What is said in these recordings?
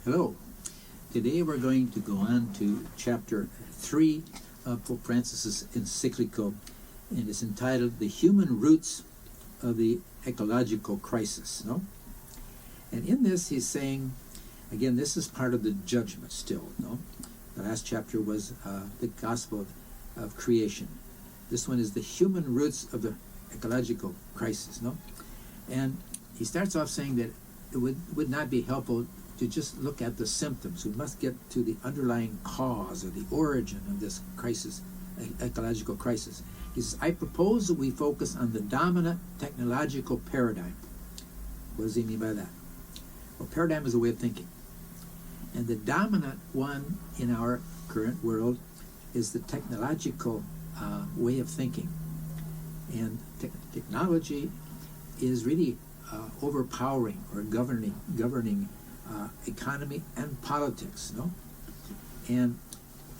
Hello. Today we're going to go on to chapter 3 of Pope Francis's encyclical, and it's entitled The Human Roots of the Ecological Crisis. No? And in this he's saying, again, this is part of the judgment still. No? The last chapter was the gospel of creation. This one is the human roots of the ecological crisis. No? And he starts off saying that it would not be helpful to just look at the symptoms. We must get to the underlying cause or the origin of this crisis, ecological crisis. He says, I propose that we focus on the dominant technological paradigm. What does he mean by that? Well, paradigm is a way of thinking. And the dominant one in our current world is the technological way of thinking. And technology is really overpowering or governing economy and politics, no? And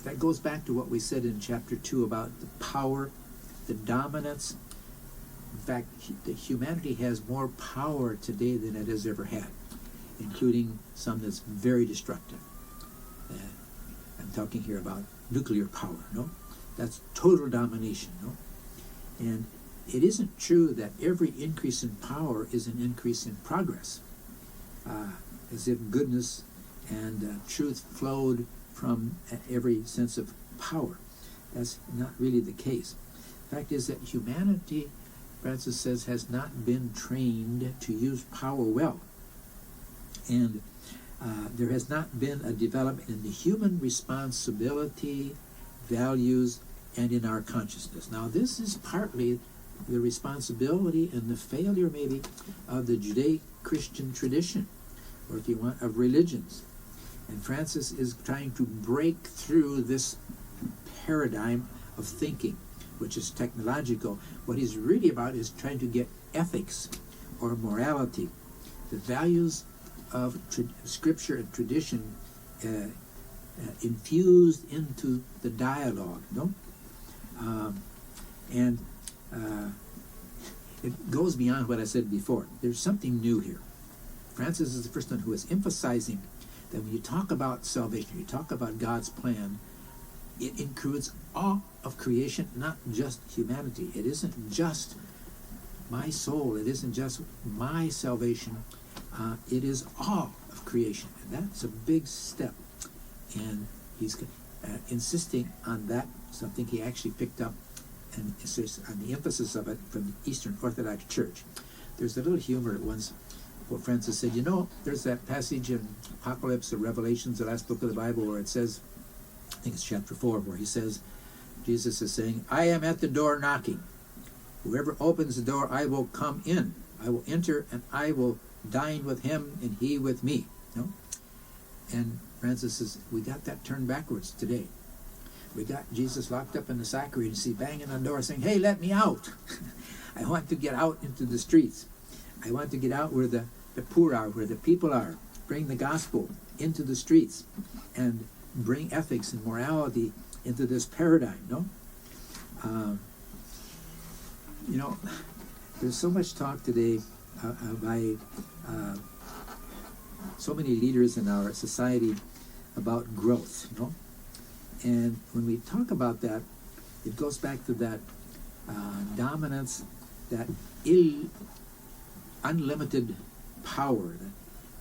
that goes back to what we said in chapter 2 about the power, the dominance. In fact, humanity has more power today than it has ever had, including some that's very destructive. I'm talking here about nuclear power, no? That's total domination, no? And it isn't true that every increase in power is an increase in progress. As if goodness and truth flowed from every sense of power. That's not really the case. The fact is that humanity, Francis says, has not been trained to use power well. And there has not been a development in the human responsibility, values, and in our consciousness. Now, this is partly the responsibility and the failure, maybe, of the Judeo-Christian tradition, or if you want, of religions. And Francis is trying to break through this paradigm of thinking, which is technological. What he's really about is trying to get ethics or morality, the values of scripture and tradition infused into the dialogue, no? It goes beyond what I said before. There's something new here. Francis is the first one who is emphasizing that when you talk about salvation, you talk about God's plan, it includes all of creation, not just humanity. It isn't just my soul. It isn't just my salvation. It is all of creation. And that's a big step. And he's insisting on that, something he actually picked up and insists on the emphasis of it from the Eastern Orthodox Church. There's a little humor at once. What Francis said, you know, there's that passage in Apocalypse or Revelations, the last book of the Bible, where it says, I think it's chapter 4, where he says, Jesus is saying, I am at the door knocking. Whoever opens the door, I will come in. I will enter, and I will dine with him, and he with me. You know? And Francis says, we got that turned backwards today. We got Jesus locked up in the sacrament, and he's banging on the door saying, hey, let me out. I want to get out into the streets. I want to get out where the poor are, where the people are. Bring the gospel into the streets and bring ethics and morality into this paradigm, no? You know, there's so much talk today by so many leaders in our society about growth, you know? And when we talk about that, it goes back to that dominance, that unlimited power,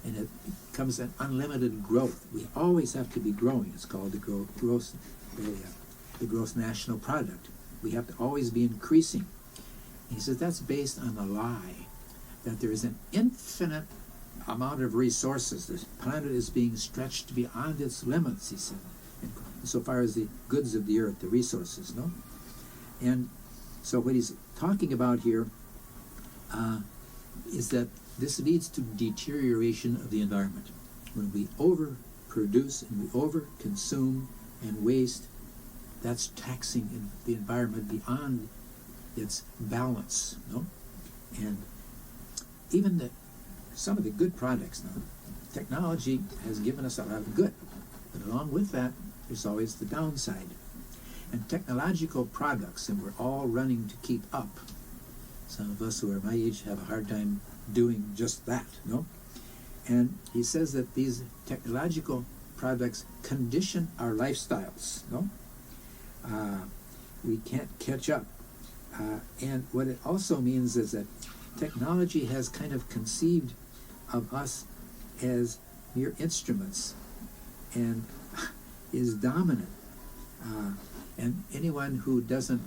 and it becomes an unlimited growth. We always have to be growing. It's called the gross national product. We have to always be increasing. And he says that's based on the lie that there is an infinite amount of resources. The planet is being stretched beyond its limits, he said, so far as the goods of the earth, the resources, no? And so what he's talking about here is that this leads to deterioration of the environment. When we overproduce and we overconsume and waste, that's taxing the environment beyond its balance, no? And even some of the good products now, technology has given us a lot of good, but along with that, there's always the downside. And technological products, and we're all running to keep up. Some of us who are my age have a hard time doing just that, no? And he says that these technological products condition our lifestyles. No, we can't catch up. And what it also means is that technology has kind of conceived of us as mere instruments and is dominant. And anyone who doesn't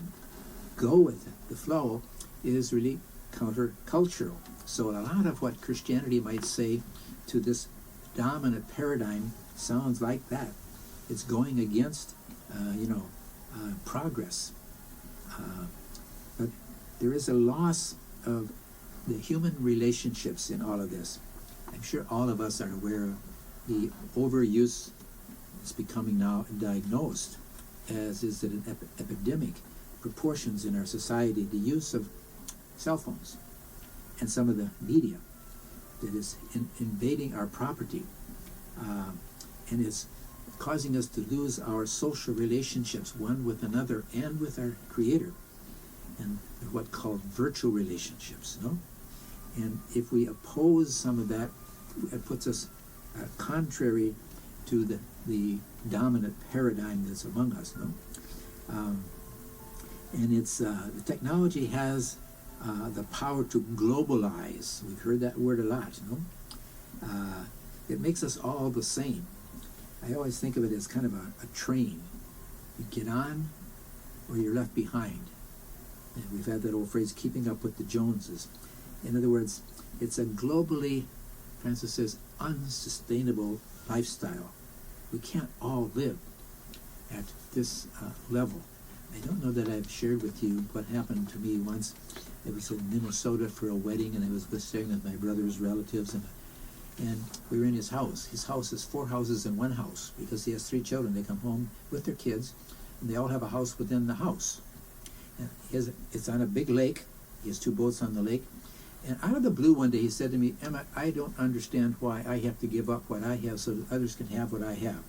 go with the flow is really countercultural. So a lot of what Christianity might say to this dominant paradigm sounds like that. It's going against, progress. But there is a loss of the human relationships in all of this. I'm sure all of us are aware of the overuse that's becoming now diagnosed as is it an epidemic proportions in our society, the use of cell phones and some of the media that is invading our property and is causing us to lose our social relationships, one with another and with our Creator, and what called virtual relationships, no? And if we oppose some of that, it puts us contrary to the dominant paradigm that's among us, no? And it's the technology has the power to globalize. We've heard that word a lot, no? It makes us all the same. I always think of it as kind of a train. You get on or you're left behind. And we've had that old phrase, keeping up with the Joneses. In other words, it's a globally, Francis says, unsustainable lifestyle. We can't all live at this level. I don't know that I've shared with you what happened to me once. I was in Minnesota for a wedding, and I was staying with my brother's relatives, and we were in his house. His house is 4 houses in one house because he has 3 children. They come home with their kids, and they all have a house within the house. And it's on a big lake. He has 2 boats on the lake. And out of the blue one day he said to me, "Emma, I don't understand why I have to give up what I have so that others can have what I have."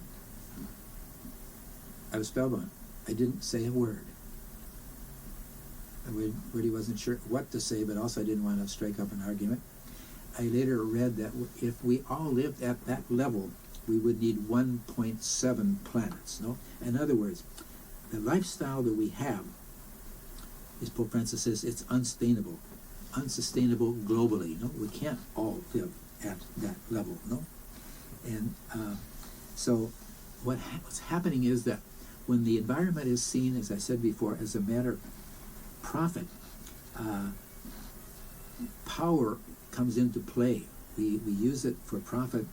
I was spellbound. I didn't say a word. I really wasn't sure what to say, but also I didn't want to strike up an argument. I later read that if we all lived at that level, we would need 1.7 planets. No? In other words, the lifestyle that we have, as Pope Francis says, it's unsustainable globally. No, we can't all live at that level. No, and so what's happening is that when the environment is seen, as I said before, as a matter of profit, power comes into play. We use it for profit,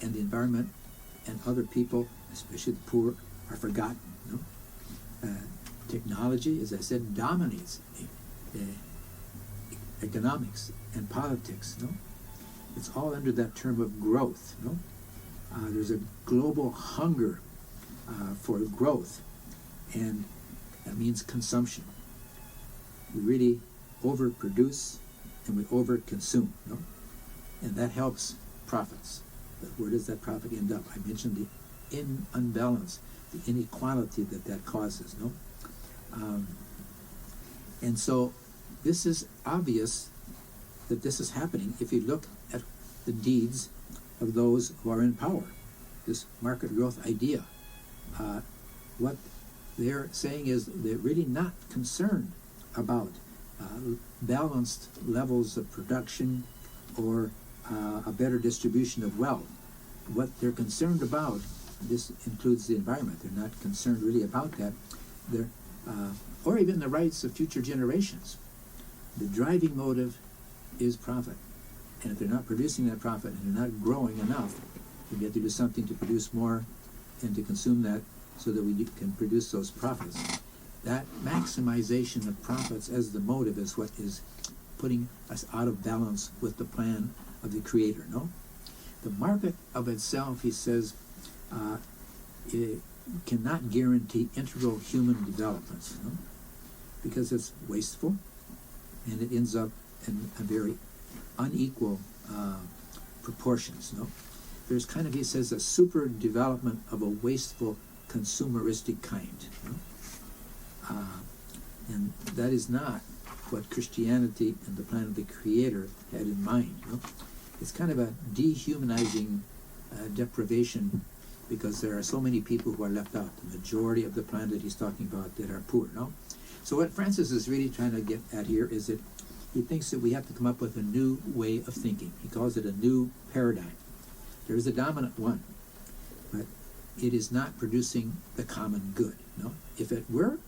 and the environment and other people, especially the poor, are forgotten. No? Technology, as I said, dominates economics and politics. No, it's all under that term of growth. No, there's a global hunger for growth, and that means consumption. We really overproduce and we overconsume. No, and that helps profits. But where does that profit end up? I mentioned the unbalance, the inequality that causes. No. And so this is obvious that this is happening if you look at the deeds of those who are in power. This market growth idea. What they're saying is they're really not concerned about balanced levels of production or a better distribution of wealth. What they're concerned about, this includes the environment. They're not concerned really about that. They're or even the rights of future generations. The driving motive is profit. And if they're not producing that profit and they're not growing enough, we get to do something to produce more and to consume that so that we can produce those profits. That maximization of profits as the motive is what is putting us out of balance with the plan of the Creator, no? The market of itself, he says, it cannot guarantee integral human development, no? Because it's wasteful and it ends up in a very unequal proportions, no? There's kind of, he says, a super development of a wasteful consumeristic kind, no? And that is not what Christianity and the plan of the Creator had in mind, no? it's kind of a dehumanizing deprivation, because there are so many people who are left out. The majority of the planet he's talking about that are poor, no? So what Francis is really trying to get at here is that he thinks that we have to come up with a new way of thinking. He calls it a new paradigm. There is a dominant one, but it is not producing the common good. No? If it were,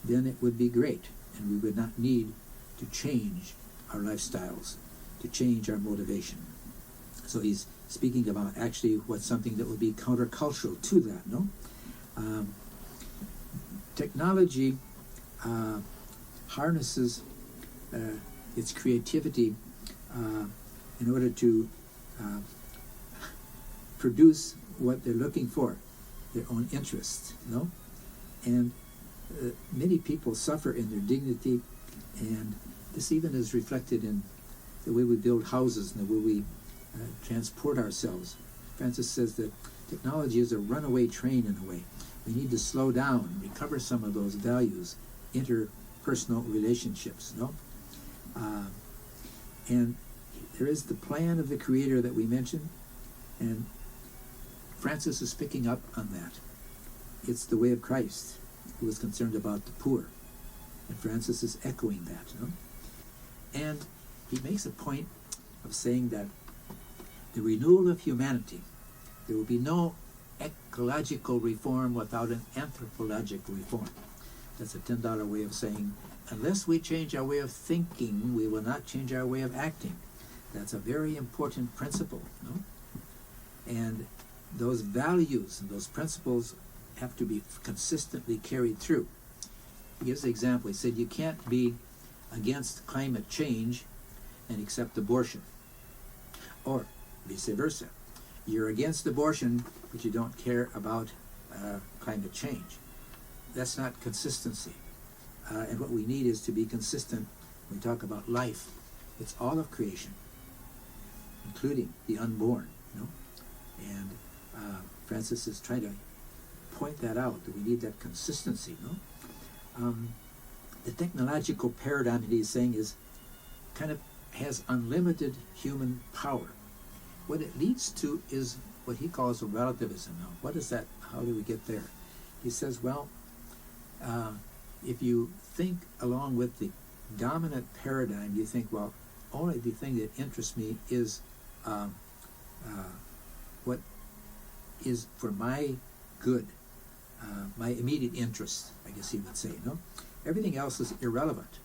then it would be great, and we would not need to change our lifestyles, to change our motivation. So he's speaking about actually what's something that would be countercultural to that. No, technology harnesses its creativity in order to produce what they're looking for, their own interests, no? And many people suffer in their dignity, and this even is reflected in the way we build houses and the way we transport ourselves. Francis says that technology is a runaway train in a way. We need to slow down, recover some of those values, interpersonal relationships, no? And there is the plan of the Creator that we mentioned, and Francis is picking up on that. It's the way of Christ, who was concerned about the poor, and Francis is echoing that, no? And he makes a point of saying that the renewal of humanity, there will be no ecological reform without an anthropological reform. That's a $10 way of saying, unless we change our way of thinking, we will not change our way of acting. That's a very important principle, no? And those values and those principles have to be consistently carried through. He gives an example. He said, you can't be against climate change and accept abortion. Or vice versa. You're against abortion, but you don't care about climate change. That's not consistency. And what we need is to be consistent when we talk about life. It's all of creation, including the unborn. You know? And Francis is trying to point that out, that we need that consistency. No? The technological paradigm that he's saying is kind of has unlimited human power. What it leads to is what he calls a relativism. Now, what is that? How do we get there? He says, well, if you think along with the dominant paradigm, you think, well, only the thing that interests me is what is for my good, my immediate interest, I guess he would say, no? Everything else is irrelevant.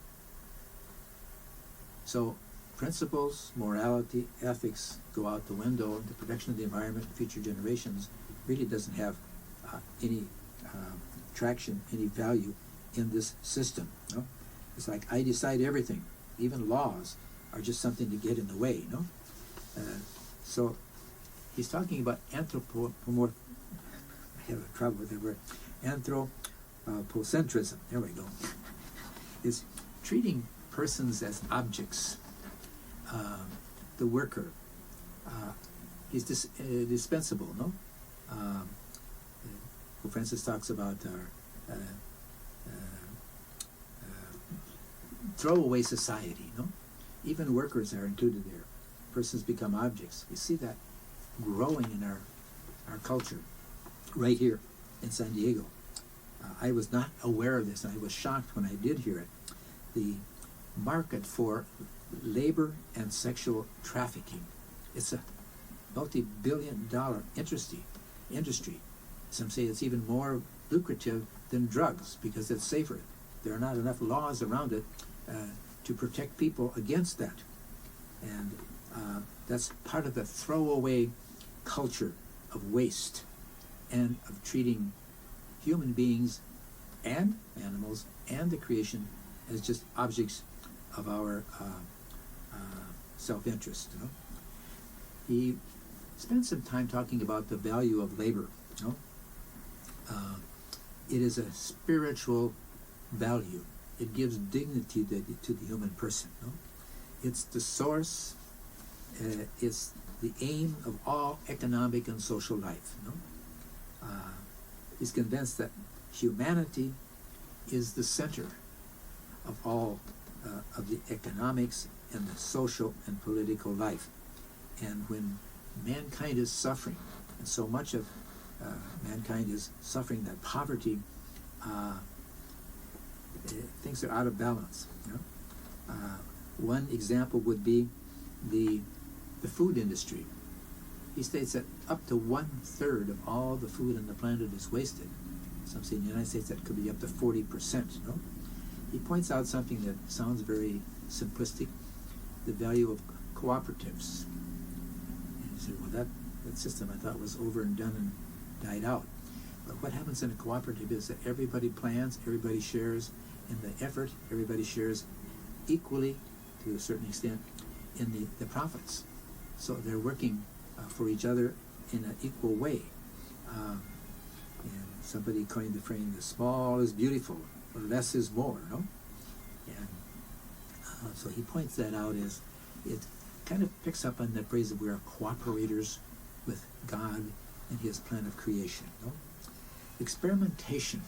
So principles, morality, ethics go out the window. The protection of the environment and future generations really doesn't have any traction, any value in this system. No? It's like I decide everything. Even laws are just something to get in the way. No? So he's talking about anthropomorph. I have trouble with the word. Anthropocentrism. There we go. Is treating persons as objects. The worker is dispensable, no? Francis talks about throwaway society, no? Even workers are included there. Persons become objects. We see that growing in our culture right here in San Diego. I was not aware of this, and I was shocked when I did hear it. The market for labor and sexual trafficking. It's a multi-billion-dollar industry. Some say it's even more lucrative than drugs because it's safer. There are not enough laws around it to protect people against that. And that's part of the throwaway culture of waste and of treating human beings and animals and the creation as just objects of our self-interest. You know? He spent some time talking about the value of labor. You know? It is a spiritual value. It gives dignity to the human person. You know? It's the source, it's the aim of all economic and social life. You know? He's convinced that humanity is the center of all of the economics and the social and political life. And when mankind is suffering, and so much of mankind is suffering that poverty, things are out of balance. You know? One example would be the food industry. He states that up to 1/3 of all the food on the planet is wasted. Some say in the United States that could be up to 40%. You know? He points out something that sounds very simplistic, the value of cooperatives. And he said, well, that system I thought was over and done and died out. But what happens in a cooperative is that everybody plans, everybody shares in the effort, everybody shares equally to a certain extent in the profits. So they're working for each other in an equal way. And somebody coined the phrase, the small is beautiful, or less is more, no? And so he points that out as it kind of picks up on that phrase that we are cooperators with God and his plan of creation, no? Experimentation.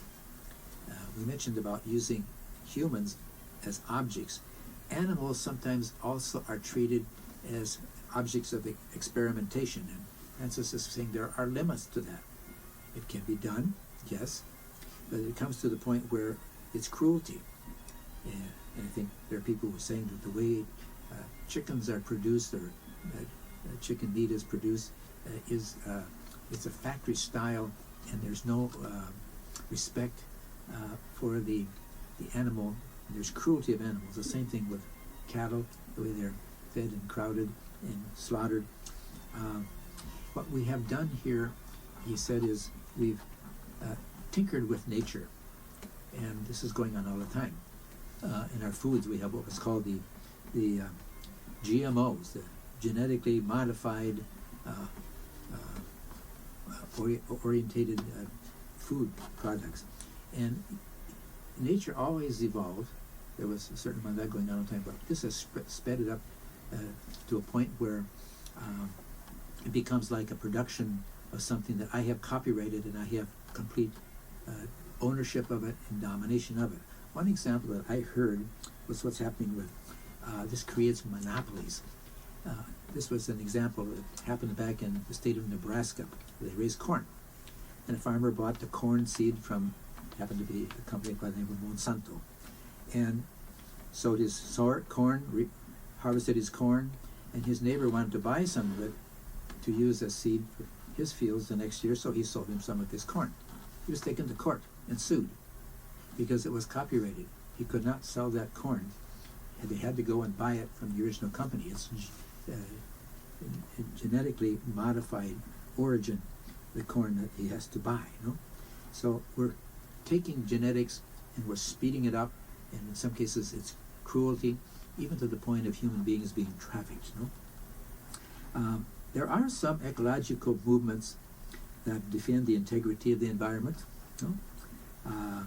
We mentioned about using humans as objects. Animals sometimes also are treated as objects of experimentation, and Francis is saying there are limits to that. It can be done, yes, but it comes to the point where it's cruelty. And I think there are people who are saying that the way chickens are produced, or chicken meat is produced, it's a factory style, and there's no respect for the animal. There's cruelty of animals. The same thing with cattle, the way they're fed and crowded and slaughtered. What we have done here, he said, is we've tinkered with nature, and this is going on all the time. In our foods, we have what was called the GMOs, the genetically modified orientated food products, and nature always evolved. There was a certain amount of that going on all the time, but this has sped it up to a point where it becomes like a production of something that I have copyrighted and I have complete ownership of it and domination of it. One example that I heard was what's happening with this creates monopolies. This was an example that happened back in the state of Nebraska. They raised corn, and a farmer bought the corn seed from, happened to be a company by the name of Monsanto, and sowed his corn, harvested his corn, and his neighbor wanted to buy some of it to use as seed for his fields the next year, so he sold him some of his corn. He was taken to court and sued because it was copyrighted. He could not sell that corn, and they had to go and buy it from the original company. It's genetically modified origin, the corn that he has to buy. You know? So we're taking genetics and we're speeding it up, and in some cases it's cruelty, even to the point of human beings being trafficked. You know? There are some ecological movements that defend the integrity of the environment, you know?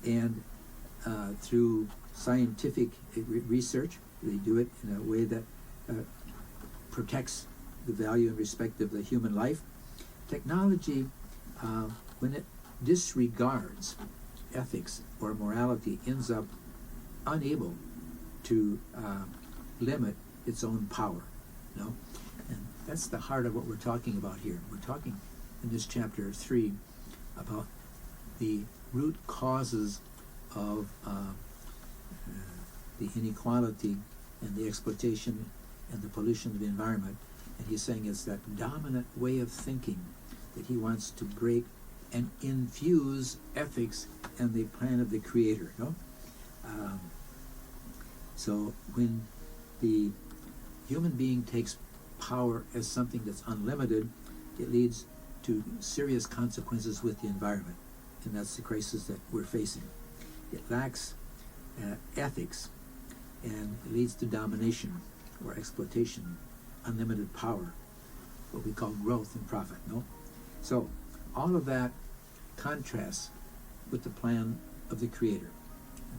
And through scientific research, they do it in a way that protects the value and respect of the human life. Technology, when it disregards ethics or morality, ends up unable to limit its own power. You know? And that's the heart of what we're talking about here. We're talking in this chapter 3 about the root causes of the inequality and the exploitation and the pollution of the environment. And he's saying it's that dominant way of thinking that he wants to break and infuse ethics and the plan of the Creator. You know? So when the human being takes power as something that's unlimited, it leads to serious consequences with the environment. And that's the crisis that we're facing. It lacks ethics, and it leads to domination or exploitation, unlimited power, what we call growth and profit. No? So all of that contrasts with the plan of the Creator.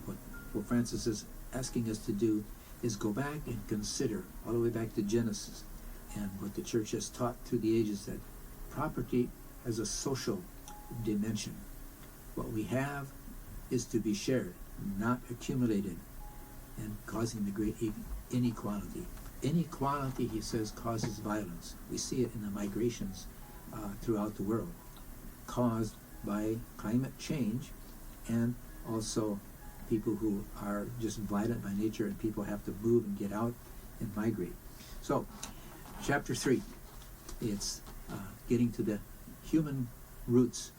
And what Francis is asking us to do is go back and consider all the way back to Genesis and what the church has taught through the ages, that property has a social dimension. What we have is to be shared, not accumulated, and causing the great inequality. Inequality, he says, causes violence. We see it in the migrations throughout the world, caused by climate change, and also people who are just violent by nature, and people have to move and get out and migrate. So, chapter 3, it's getting to the human roots,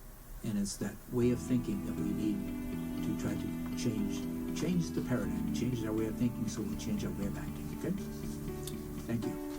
and it's that way of thinking that we need to try to change the paradigm, change our way of thinking, so we'll change our way of acting. Okay? Thank you.